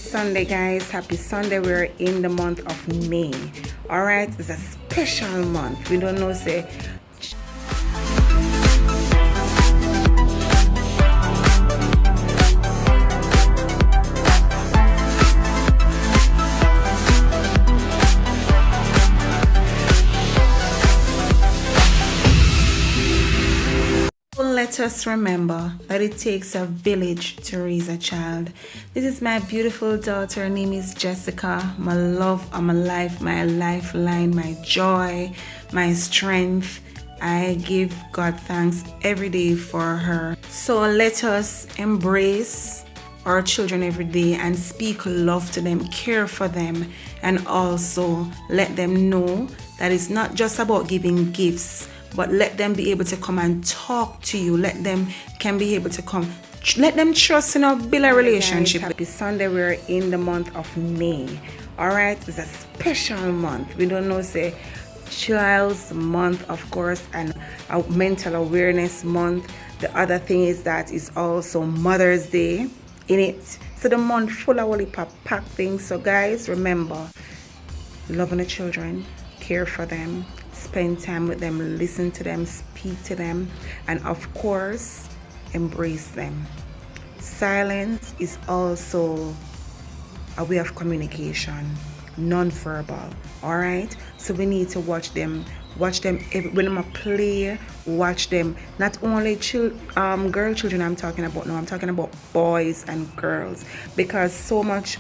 Sunday, guys. Happy Sunday. We're in the month of May. All right, it's a special month. We don't know, say. Let us remember that it takes a village to raise a child. This is my beautiful daughter. Her name is Jessica. My love, my life, my lifeline, my joy, my strength. I give God thanks every day for her. So let us embrace our children every day and speak love to them, care for them, and also let them know that it's not just about giving gifts, but let them be able to come and talk to you. Let them let them trust in build a relationship. Happy Sunday. We're in the month of May. All right, it's a special month. We don't know, say, Child's Month, of course, and a mental awareness month. The other thing is that it's also Mother's Day in it. So the month full of all pack things. So guys, remember, loving the children, care for them, spend time with them, listen to them, speak to them, and of course, embrace them. Silence is also a way of communication, non-verbal. All right, so we need to watch them when I'm play. Watch them, not only girl children I'm talking about. No, I'm talking about boys and girls, because so much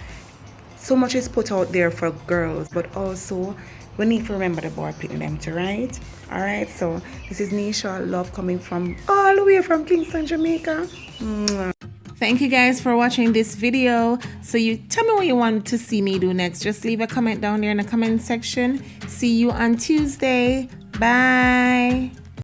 is put out there for girls, but also we need to remember the boy picking them to, right? All right, so this is Nisha Love coming from all the way from Kingston, Jamaica. Mwah. Thank you guys for watching this video. So you tell me what you want to see me do next. Just leave a comment down there in the comment section. See you on Tuesday. Bye.